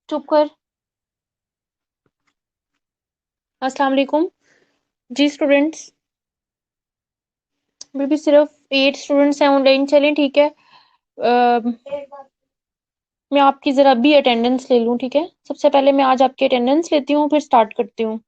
चुप कर। अस्सलाम वालेकुम। जी स्टूडेंट्स, अभी भी सिर्फ 8 स्टूडेंट्स हैं ऑनलाइन। चलें ठीक है। मैं आपकी ज़रा भी अटेंडेंस ले लूँ, ठीक है? सबसे पहले मैं आज आपकी अटेंडेंस लेती हूँ, फिर स्टार्ट करती हूँ।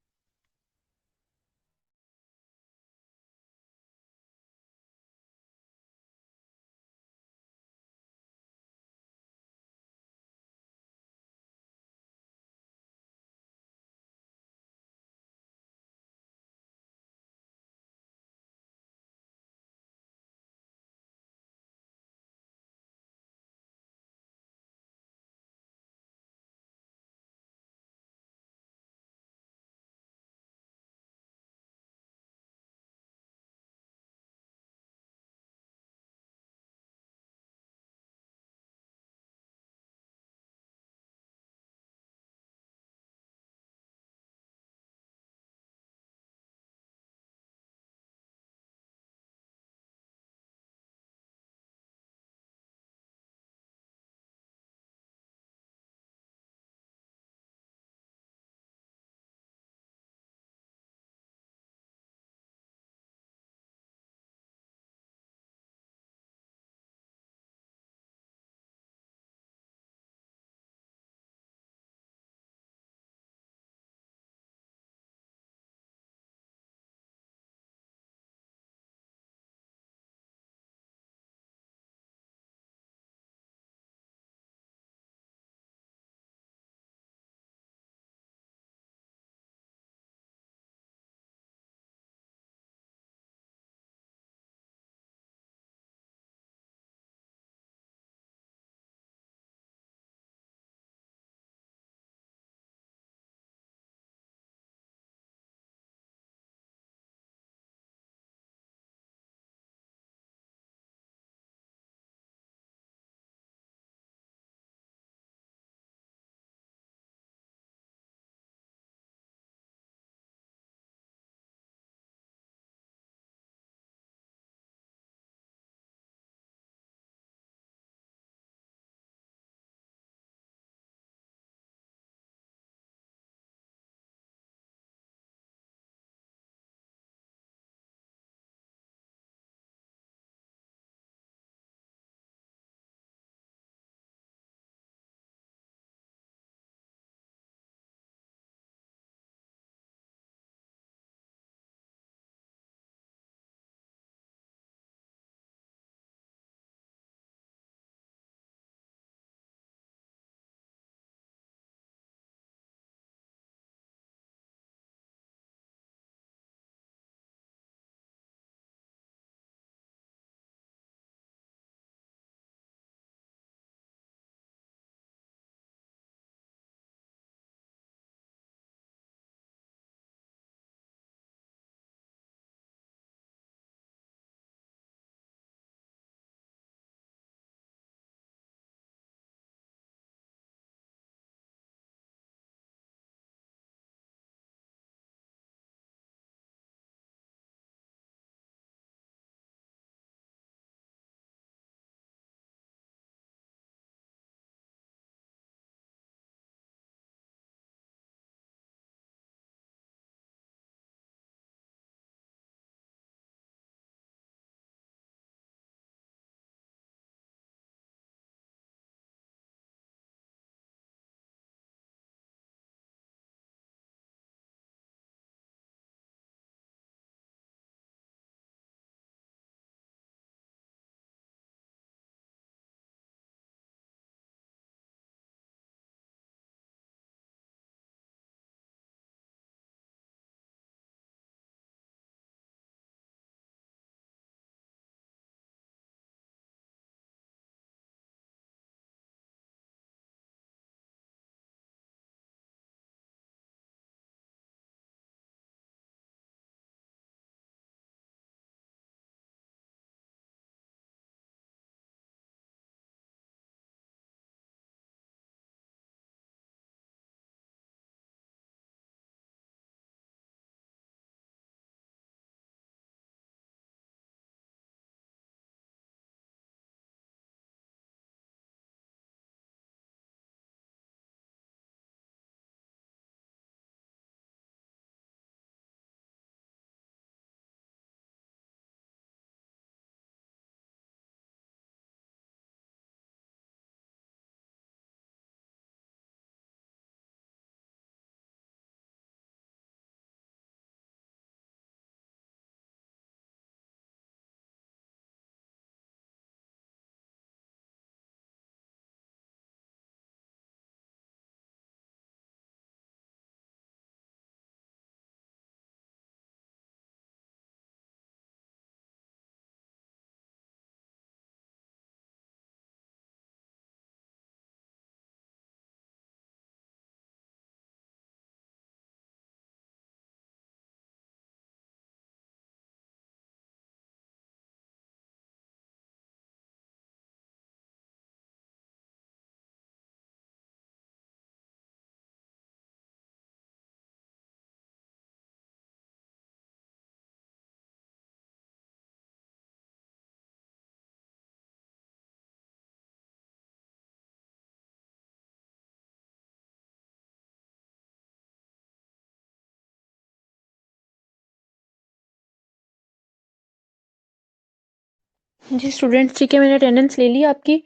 जी स्टूडेंट्स, ठीक है, मैंने अटेंडेंस ले ली आपकी।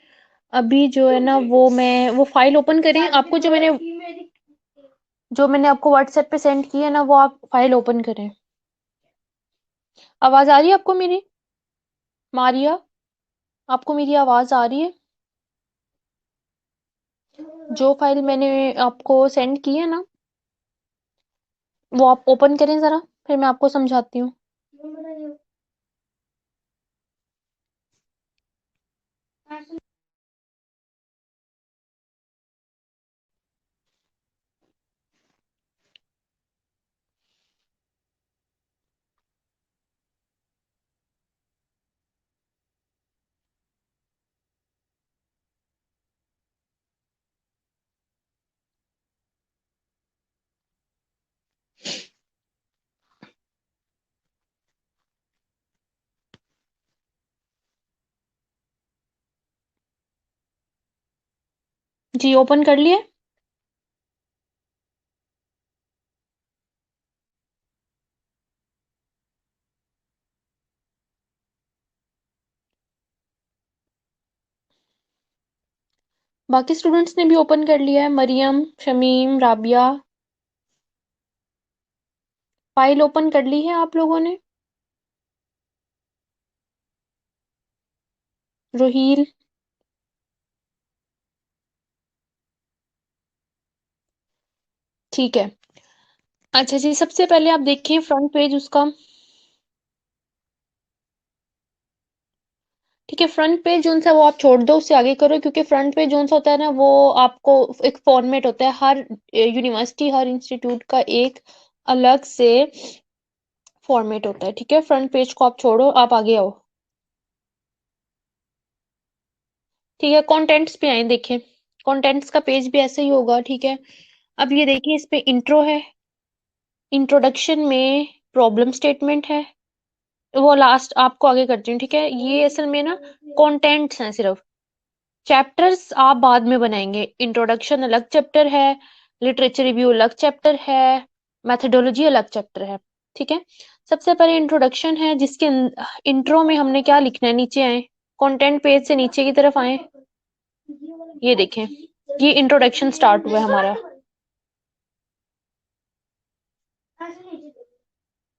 अभी जो है ना वो फाइल ओपन करें। आपको जो मैंने आपको व्हाट्सएप पे सेंड की है ना, वो आप फाइल ओपन करें। आवाज आ रही है आपको मेरी? मारिया, आपको मेरी आवाज आ रही है? जो फाइल मैंने आपको सेंड की है ना, वो आप ओपन करें जरा, फिर मैं आपको समझाती हूँ। जी ओपन कर लिए? बाकी स्टूडेंट्स ने भी ओपन कर लिया है। मरियम, शमीम, राबिया, फाइल ओपन कर ली है आप लोगों ने? रोहील, ठीक है। अच्छा जी, सबसे पहले आप देखिए फ्रंट पेज उसका। ठीक है, फ्रंट पेज जोन सा वो आप छोड़ दो, उससे आगे करो, क्योंकि फ्रंट पेज जोन सा होता है ना, वो आपको एक फॉर्मेट होता है। हर यूनिवर्सिटी, हर इंस्टीट्यूट का एक अलग से फॉर्मेट होता है। ठीक है, फ्रंट पेज को आप छोड़ो, आप आगे आओ। ठीक है, कंटेंट्स पे आए, देखिए कंटेंट्स का पेज भी ऐसे ही होगा। ठीक है, अब ये देखिए, इस पे इंट्रो है। इंट्रोडक्शन में प्रॉब्लम स्टेटमेंट है। वो लास्ट आपको आगे करती हूँ। ठीक है, ये असल में ना कंटेंट्स हैं सिर्फ। चैप्टर्स आप बाद में बनाएंगे। इंट्रोडक्शन अलग चैप्टर है, लिटरेचर रिव्यू अलग चैप्टर है, मैथडोलॉजी अलग चैप्टर है। ठीक है, सबसे पहले इंट्रोडक्शन है, जिसके इंट्रो में हमने क्या लिखना है। नीचे आए, कंटेंट पेज से नीचे की तरफ आए, ये देखें, ये इंट्रोडक्शन स्टार्ट हुआ है हमारा।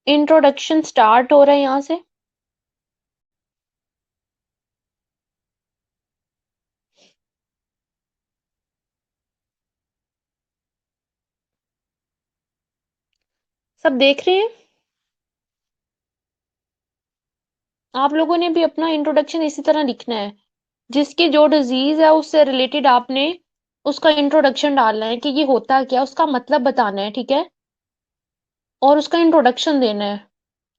इंट्रोडक्शन स्टार्ट हो रहा है यहाँ से। सब देख रहे हैं? आप लोगों ने भी अपना इंट्रोडक्शन इसी तरह लिखना है। जिसकी जो डिजीज है उससे रिलेटेड आपने उसका इंट्रोडक्शन डालना है, कि ये होता क्या, उसका मतलब बताना है। ठीक है, और उसका इंट्रोडक्शन देना है।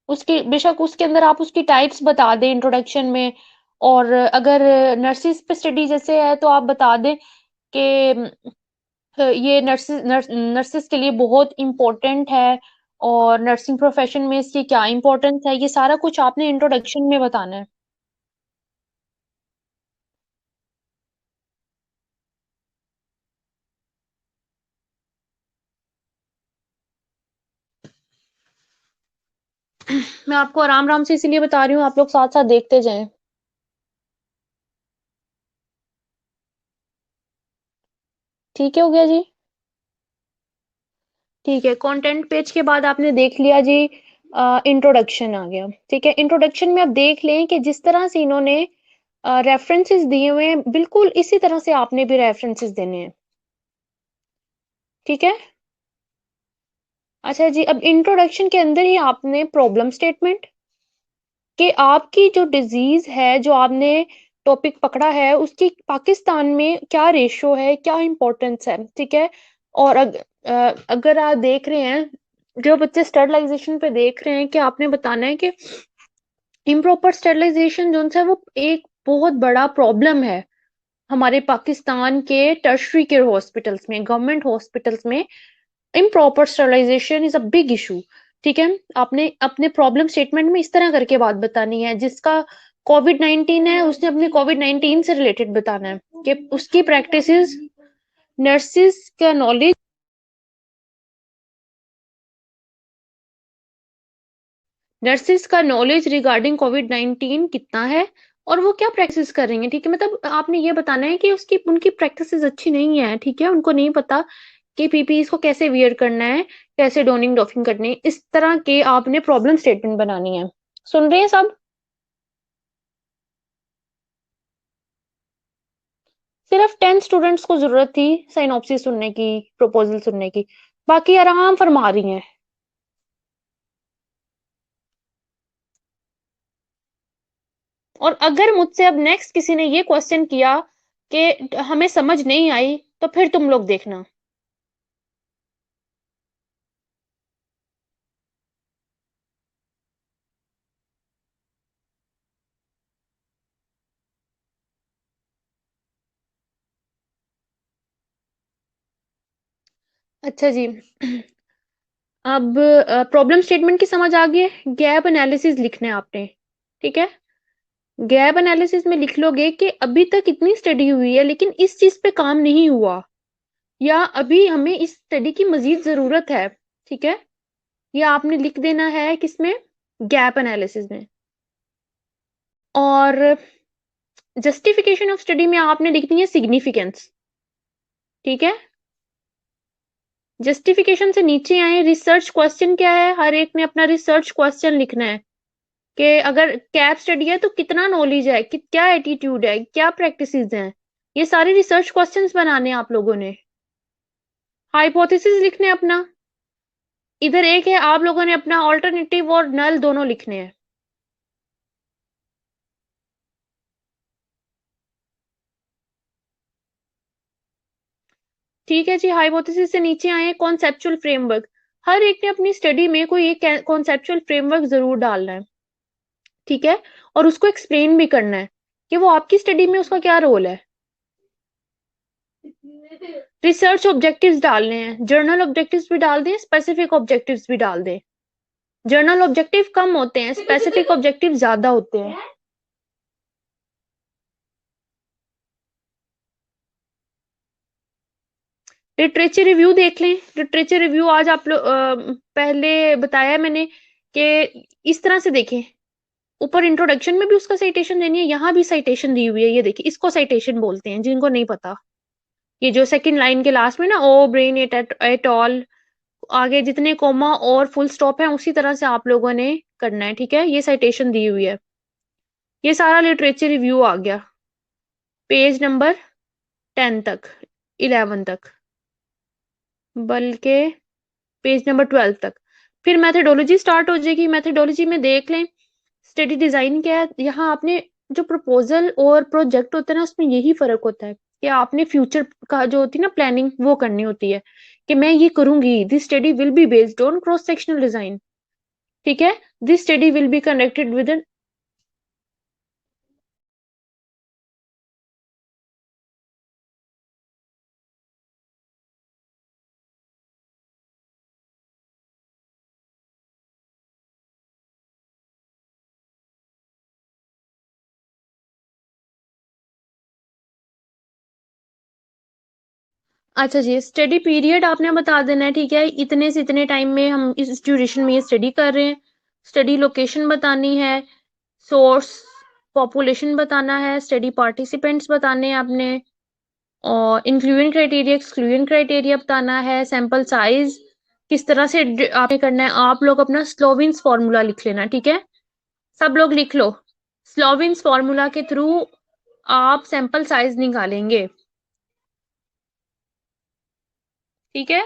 उसकी बेशक उसके अंदर आप उसकी टाइप्स बता दें इंट्रोडक्शन में। और अगर नर्सिस पे स्टडी जैसे है, तो आप बता दें कि ये नर्सिस के लिए बहुत इम्पोर्टेंट है, और नर्सिंग प्रोफेशन में इसकी क्या इम्पोर्टेंस है, ये सारा कुछ आपने इंट्रोडक्शन में बताना है। मैं आपको आराम आराम से इसीलिए बता रही हूँ, आप लोग साथ साथ देखते जाएं। ठीक है, हो गया जी। ठीक है, कंटेंट पेज के बाद आपने देख लिया जी, इंट्रोडक्शन आ गया। ठीक है, इंट्रोडक्शन में आप देख लें कि जिस तरह से इन्होंने रेफरेंसेस दिए हुए हैं, बिल्कुल इसी तरह से आपने भी रेफरेंसेस देने हैं। ठीक है, अच्छा जी, अब इंट्रोडक्शन के अंदर ही आपने प्रॉब्लम स्टेटमेंट, कि आपकी जो डिजीज है, जो आपने टॉपिक पकड़ा है, उसकी पाकिस्तान में क्या रेशो है, क्या इंपॉर्टेंस है। ठीक है, और अगर आप देख रहे हैं, जो बच्चे स्टरलाइजेशन पे देख रहे हैं, कि आपने बताना है कि इम्प्रॉपर स्टरलाइजेशन जो है वो एक बहुत बड़ा प्रॉब्लम है हमारे पाकिस्तान के टर्शरी केयर हॉस्पिटल्स में, गवर्नमेंट हॉस्पिटल्स में। Improper sterilisation is a big issue. ठीक है, आपने अपने प्रॉब्लम स्टेटमेंट में इस तरह करके बात बतानी है। जिसका कोविड-19 है, उसने अपने कोविड-19 से रिलेटेड बताना है, कि उसकी प्रैक्टिसेस, नर्सिस का नॉलेज, नर्सिस का नॉलेज रिगार्डिंग कोविड-19 कितना है, और वो क्या प्रैक्टिस कर रही हैं, ठीक है? मतलब आपने ये बताना है कि उसकी उनकी प्रैक्टिसेस अच्छी नहीं है, ठीक है? उनको नहीं पता कि पीपीईस को कैसे वियर करना है, कैसे डोनिंग डॉफिंग करनी है। इस तरह के आपने प्रॉब्लम स्टेटमेंट बनानी है। सुन रहे हैं सब? सिर्फ 10 स्टूडेंट्स को जरूरत थी साइनॉप्सिस सुनने की, प्रपोजल सुनने की, बाकी आराम फरमा रही हैं। और अगर मुझसे अब नेक्स्ट किसी ने ये क्वेश्चन किया कि हमें समझ नहीं आई, तो फिर तुम लोग देखना। अच्छा जी। अब प्रॉब्लम स्टेटमेंट की समझ आ गई है। गैप एनालिसिस लिखना है आपने, ठीक है? गैप एनालिसिस में लिख लोगे कि अभी तक इतनी स्टडी हुई है लेकिन इस चीज पे काम नहीं हुआ, या अभी हमें इस स्टडी की मजीद जरूरत है, ठीक है? ये आपने लिख देना है किसमें? गैप एनालिसिस में। और जस्टिफिकेशन ऑफ स्टडी में आपने लिखनी है सिग्निफिकेंस, ठीक है? जस्टिफिकेशन से नीचे आए, रिसर्च क्वेश्चन क्या है, हर एक ने अपना रिसर्च क्वेश्चन लिखना है कि अगर कैप स्टडी है तो कितना नॉलेज है, कि क्या एटीट्यूड है, क्या प्रैक्टिसेस हैं। ये सारे रिसर्च क्वेश्चंस बनाने हैं आप लोगों ने। हाइपोथेसिस लिखने हैं अपना। इधर एक है, आप लोगों ने अपना ऑल्टरनेटिव और नल दोनों लिखने हैं। ठीक है जी। हाइपोथेसिस से नीचे आए, कॉन्सेप्चुअल फ्रेमवर्क। हर एक ने अपनी स्टडी में कोई एक कॉन्सेप्चुअल फ्रेमवर्क जरूर डालना है, ठीक है? और उसको एक्सप्लेन भी करना है कि वो आपकी स्टडी में उसका क्या रोल है। रिसर्च ऑब्जेक्टिव्स डालने हैं, जर्नल ऑब्जेक्टिव्स भी डाल दें, स्पेसिफिक ऑब्जेक्टिव्स भी डाल दें। जर्नल ऑब्जेक्टिव कम होते हैं, स्पेसिफिक ऑब्जेक्टिव ज्यादा होते हैं। लिटरेचर रिव्यू देख लें। लिटरेचर रिव्यू आज आप लोग पहले बताया मैंने कि इस तरह से देखें। ऊपर इंट्रोडक्शन में भी उसका साइटेशन देनी है, यहाँ भी साइटेशन दी हुई है, ये देखिए, इसको साइटेशन बोलते हैं जिनको नहीं पता। ये जो सेकंड लाइन के लास्ट में ना, ओ ब्रेन एट ऑल, आगे जितने कोमा और फुल स्टॉप है उसी तरह से आप लोगों ने करना है, ठीक है? ये साइटेशन दी हुई है। ये सारा लिटरेचर रिव्यू आ गया पेज नंबर 10 तक, 11 तक, बल्कि पेज नंबर 12 तक। फिर मेथडोलॉजी स्टार्ट हो जाएगी। मेथडोलॉजी में देख लें स्टडी डिजाइन क्या है। यहाँ आपने जो प्रपोजल और प्रोजेक्ट होता है ना, उसमें यही फर्क होता है कि आपने फ्यूचर का जो होती है ना प्लानिंग, वो करनी होती है कि मैं ये करूंगी। This study will be based on cross sectional design, ठीक है? This study will be conducted with an. अच्छा जी, स्टडी पीरियड आपने बता देना है, ठीक है? इतने से इतने टाइम में हम इस ड्यूरेशन में ये स्टडी कर रहे हैं। स्टडी लोकेशन बतानी है, सोर्स, पॉपुलेशन बताना है, स्टडी पार्टिसिपेंट्स बताने हैं आपने, और इंक्लूजन क्राइटेरिया, एक्सक्लूजन क्राइटेरिया बताना है, सैंपल साइज किस तरह से आपने करना है। आप लोग अपना स्लोविन्स फॉर्मूला लिख लेना, ठीक है? सब लोग लिख लो। स्लोविन्स फॉर्मूला के थ्रू आप सैंपल साइज निकालेंगे, ठीक है?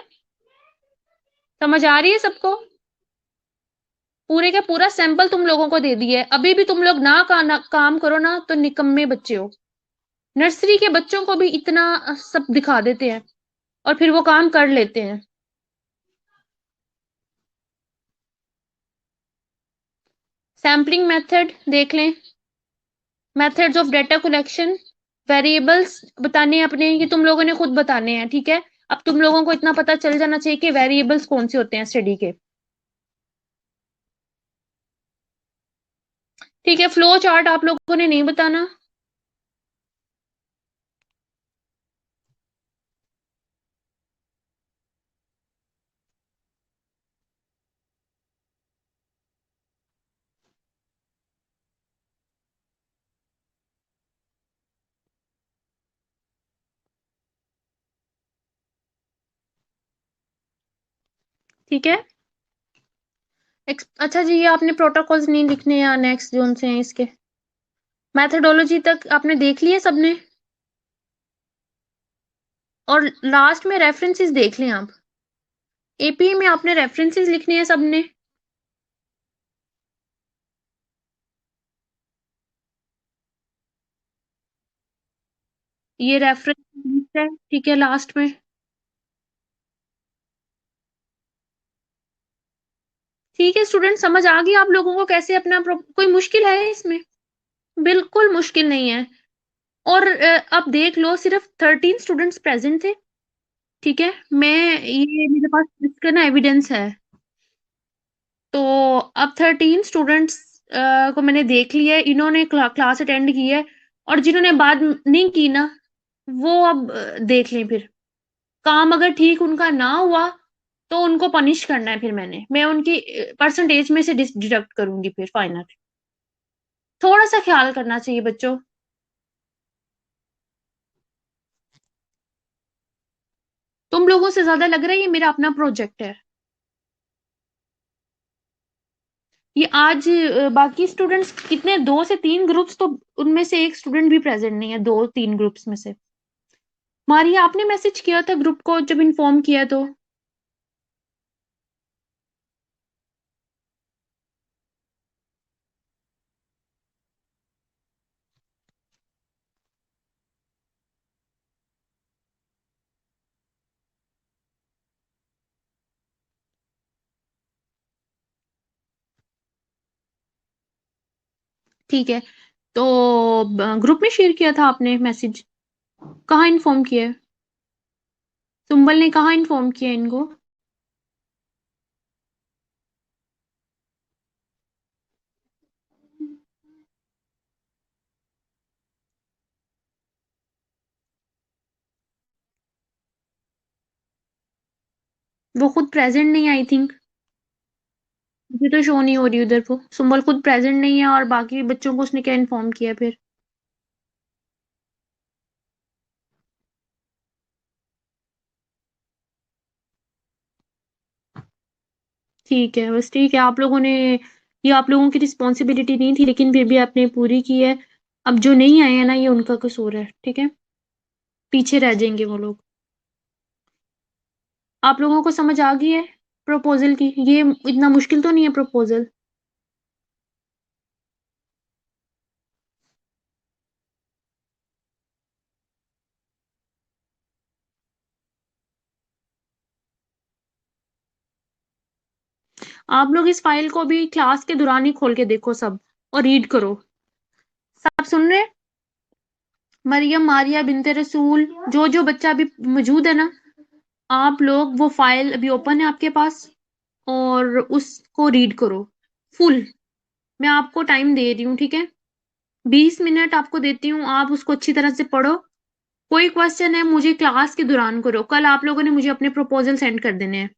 समझ आ रही है सबको? पूरे का पूरा सैंपल तुम लोगों को दे दिया है। अभी भी तुम लोग ना काम करो ना तो निकम्मे बच्चे हो। नर्सरी के बच्चों को भी इतना सब दिखा देते हैं और फिर वो काम कर लेते हैं। सैम्पलिंग मेथड देख लें। Methods of data collection, variables बताने हैं अपने, ये तुम लोगों ने खुद बताने हैं, ठीक है? अब तुम लोगों को इतना पता चल जाना चाहिए कि वेरिएबल्स कौन से होते हैं स्टडी के, ठीक है? फ्लो चार्ट आप लोगों ने नहीं बताना। ठीक है। अच्छा जी, ये आपने प्रोटोकॉल्स नहीं लिखने या नेक्स्ट जोन से हैं इसके? मैथडोलॉजी तक आपने देख लिया सबने? और लास्ट में रेफरेंसेस देख लें आप। एपीए में आपने रेफरेंसेस लिखने हैं सबने। ये रेफरेंस है, ठीक है, लास्ट में। ठीक है स्टूडेंट, समझ आ गई आप लोगों को कैसे अपना कोई मुश्किल है इसमें? बिल्कुल मुश्किल नहीं है। और अब देख लो, सिर्फ 13 स्टूडेंट्स प्रेजेंट थे, ठीक है। ये मेरे पास इसका ना एविडेंस है। तो अब 13 स्टूडेंट्स को मैंने देख लिया है, इन्होंने क्लास अटेंड की है। और जिन्होंने बात नहीं की ना, वो अब देख लें फिर। काम अगर ठीक उनका ना हुआ तो उनको पनिश करना है, फिर मैं उनकी परसेंटेज में से डिडक्ट करूंगी फिर फाइनल। थोड़ा सा ख्याल करना चाहिए बच्चों। तुम लोगों से ज्यादा लग रहा है ये मेरा अपना प्रोजेक्ट है। ये आज बाकी स्टूडेंट्स कितने, 2 से 3 ग्रुप्स, तो उनमें से एक स्टूडेंट भी प्रेजेंट नहीं है 2-3 ग्रुप्स में से। मारिया, आपने मैसेज किया था ग्रुप को जब इन्फॉर्म किया तो? ठीक है। तो ग्रुप में शेयर किया था आपने मैसेज? कहाँ इन्फॉर्म किया है? सुम्बल ने कहाँ इन्फॉर्म किया इनको? वो खुद प्रेजेंट नहीं, आई थिंक। मुझे तो शो नहीं हो रही उधर। वो सुम्बल खुद प्रेजेंट नहीं है, और बाकी बच्चों को उसने क्या इन्फॉर्म किया फिर? ठीक है, बस ठीक है। आप लोगों ने, ये आप लोगों की रिस्पॉन्सिबिलिटी नहीं थी, लेकिन फिर भी आपने पूरी की है। अब जो नहीं आए हैं ना, ये उनका कसूर है, ठीक है। पीछे रह जाएंगे वो लोग। आप लोगों को समझ आ गई है प्रपोजल की? ये इतना मुश्किल तो नहीं है प्रपोजल। आप लोग इस फाइल को भी क्लास के दौरान ही खोल के देखो सब, और रीड करो। सब सुन रहे हैं? मरियम, मारिया, बिनते रसूल, जो जो बच्चा अभी मौजूद है ना, आप लोग वो फाइल अभी ओपन है आपके पास, और उसको रीड करो फुल। मैं आपको टाइम दे रही हूँ, ठीक है। 20 मिनट आपको देती हूँ, आप उसको अच्छी तरह से पढ़ो। कोई क्वेश्चन है मुझे क्लास के दौरान करो, कल आप लोगों ने मुझे अपने प्रपोजल सेंड कर देने हैं।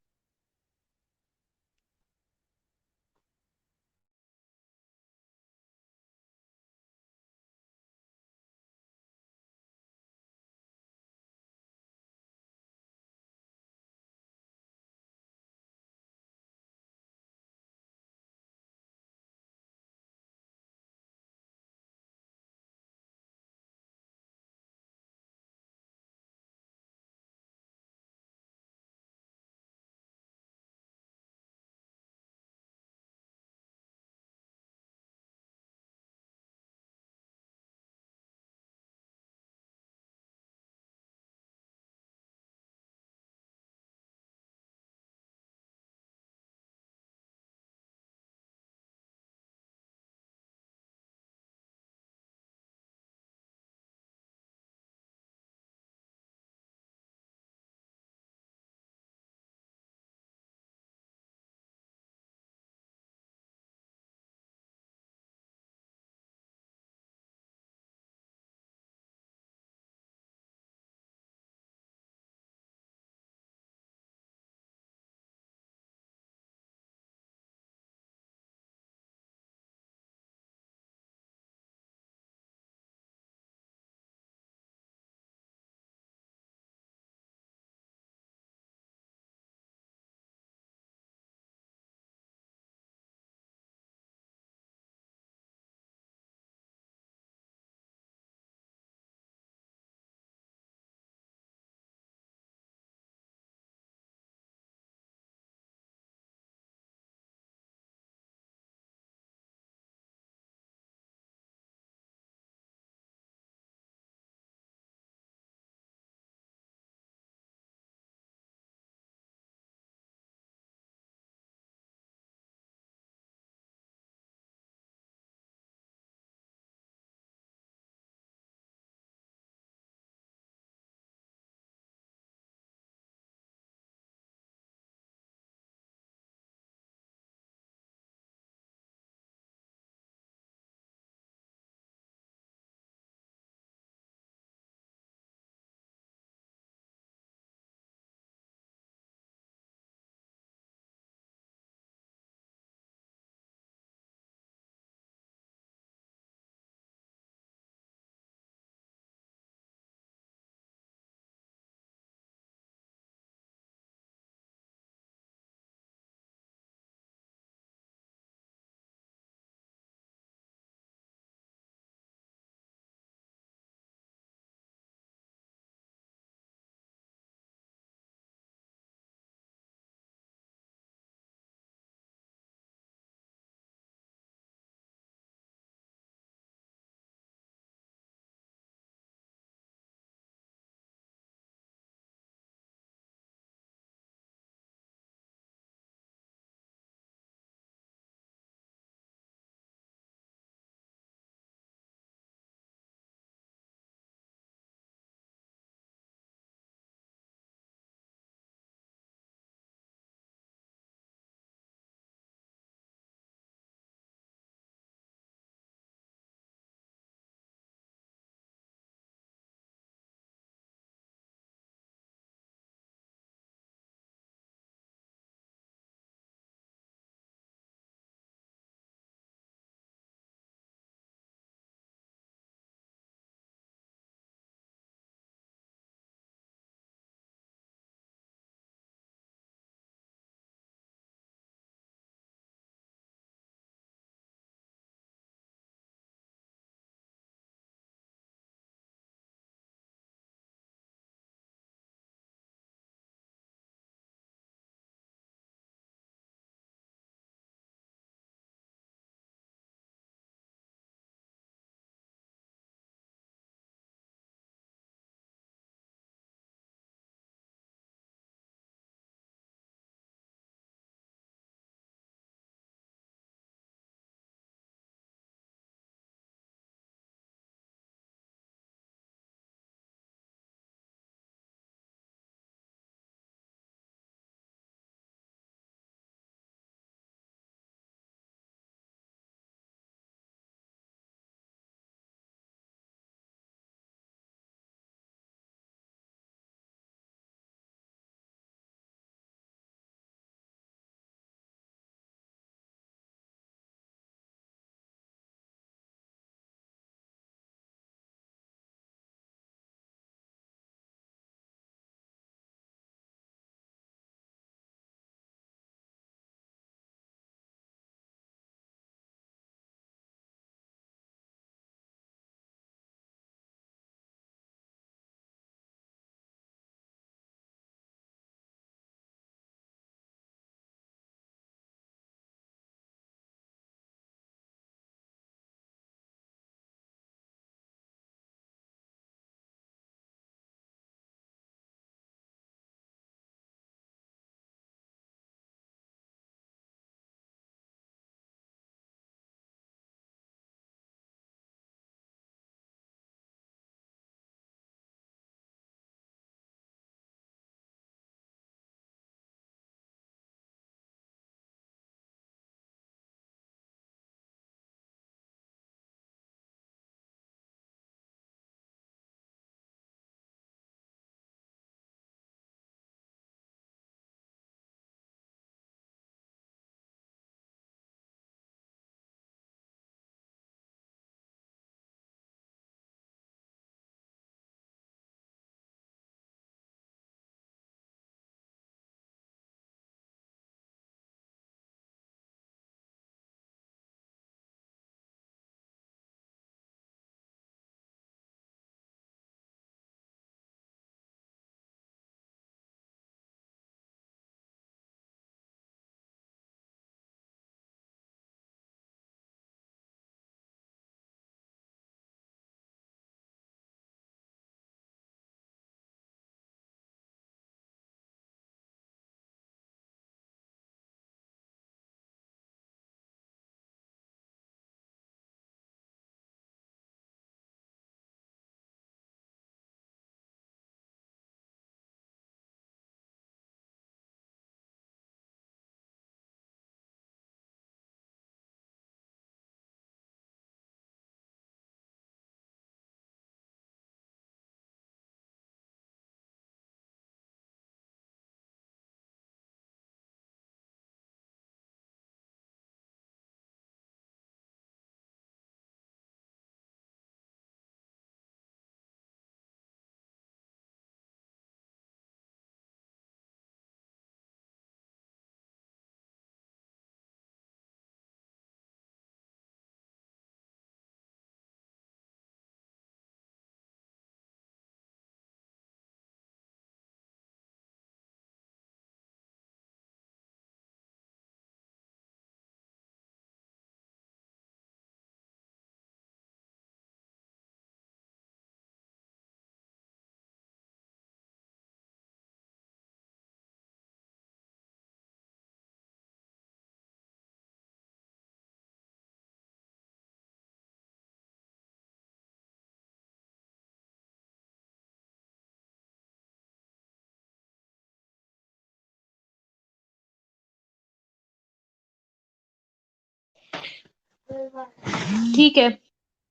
ठीक है,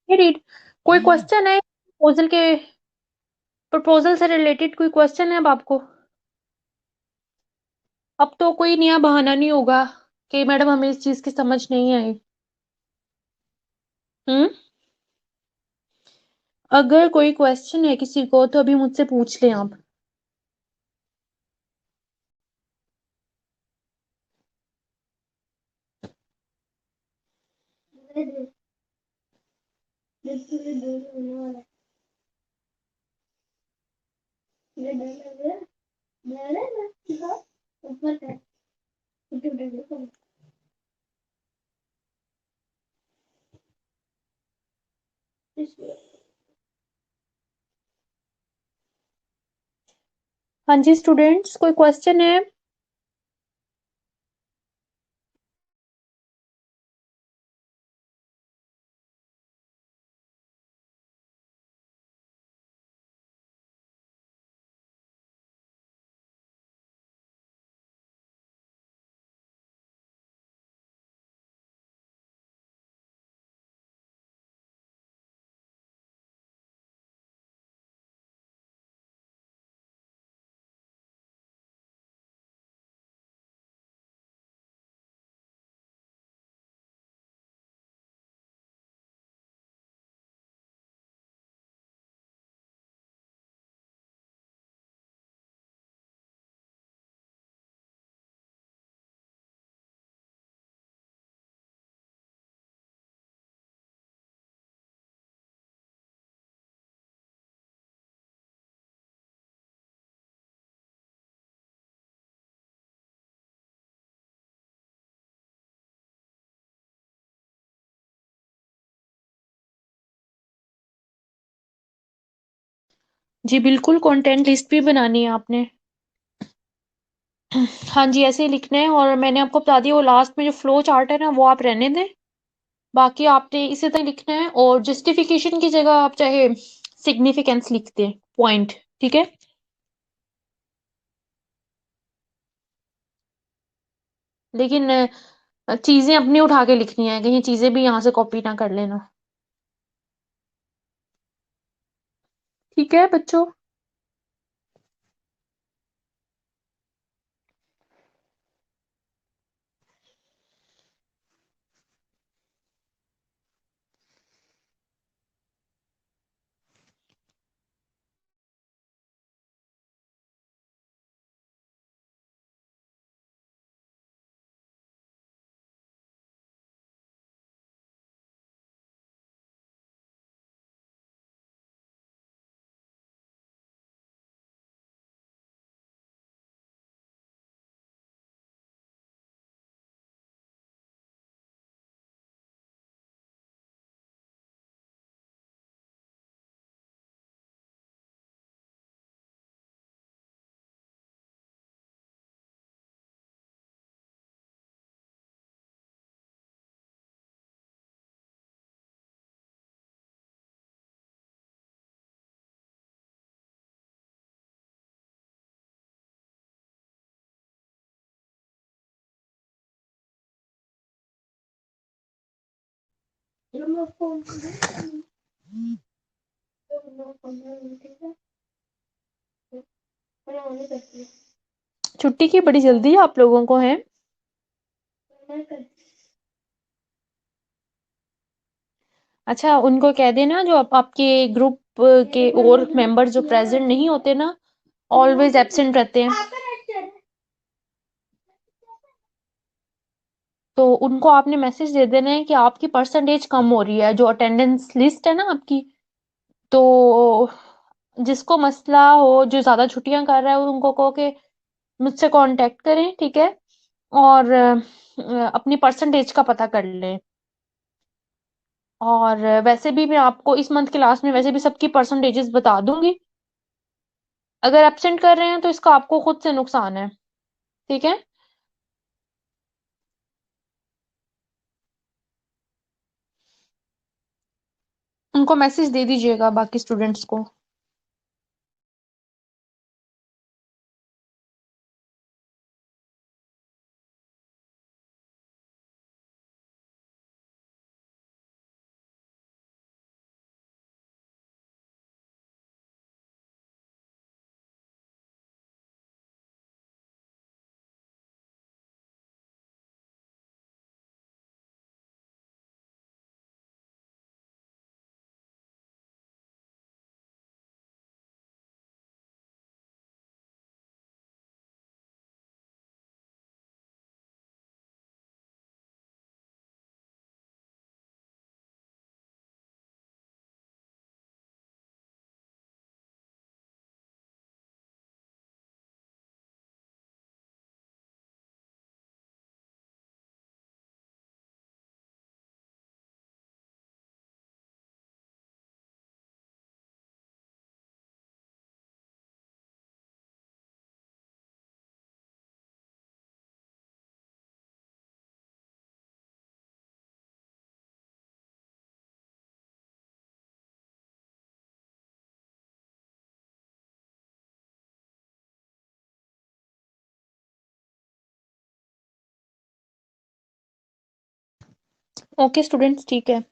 ये रीड। कोई क्वेश्चन है प्रपोजल से रिलेटेड? कोई क्वेश्चन है अब आपको? अब तो कोई नया बहाना नहीं होगा कि मैडम हमें इस चीज की समझ नहीं आई। हम्म। अगर कोई क्वेश्चन है किसी को तो अभी मुझसे पूछ लें आप। हाँ जी स्टूडेंट्स, कोई क्वेश्चन है? जी बिल्कुल, कंटेंट लिस्ट भी बनानी है आपने। हाँ जी, ऐसे ही लिखना है। और मैंने आपको बता दिया, वो लास्ट में जो फ्लो चार्ट है ना, वो आप रहने दें। बाकी आपने इसी तरह लिखना है, और जस्टिफिकेशन की जगह आप चाहे सिग्निफिकेंस लिख दें, पॉइंट। ठीक है। लेकिन चीजें अपनी उठा के लिखनी है, कहीं चीजें भी यहाँ से कॉपी ना कर लेना। ठीक है बच्चों? छुट्टी की बड़ी जल्दी आप लोगों को है? अच्छा, उनको कह देना जो आपके ग्रुप के और मेंबर जो प्रेजेंट नहीं होते ना, ऑलवेज एब्सेंट रहते हैं, तो उनको आपने मैसेज दे देना है कि आपकी परसेंटेज कम हो रही है, जो अटेंडेंस लिस्ट है ना आपकी। तो जिसको मसला हो, जो ज्यादा छुट्टियां कर रहा है, उनको कहो कि मुझसे कांटेक्ट करें। ठीक है। और अपनी परसेंटेज का पता कर लें। और वैसे भी मैं आपको इस मंथ के लास्ट में वैसे भी सबकी परसेंटेजेस बता दूंगी। अगर एब्सेंट कर रहे हैं तो इसका आपको खुद से नुकसान है। ठीक है। उनको मैसेज दे दीजिएगा बाकी स्टूडेंट्स को। ओके स्टूडेंट्स, ठीक है।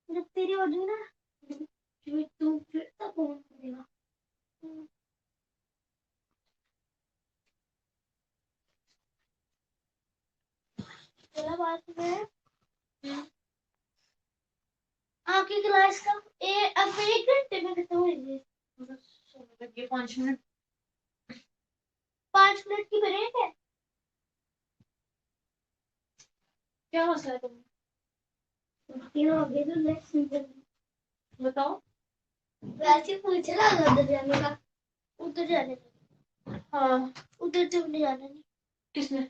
जब तेरी हो जाए ना, तू फिर तो फोन करेगा। चला बात में आपकी क्लास का अब 1 घंटे में खत्म हो जाएगी। 5 मिनट, 5 मिनट की ब्रेक है। क्या मसला है तुम्हें? हो गए तो लेट्स बताओ। वैसे पूछ रहा था उधर जाने का, उधर जाने का। हाँ, उधर तुमने जाना नहीं। किसने?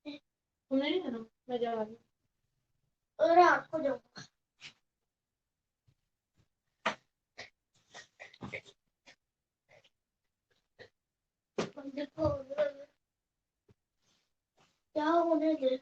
तुमने नहीं जाना, मैं जा रही हूँ। और आपको जाऊंगा। देखो क्या होने दे।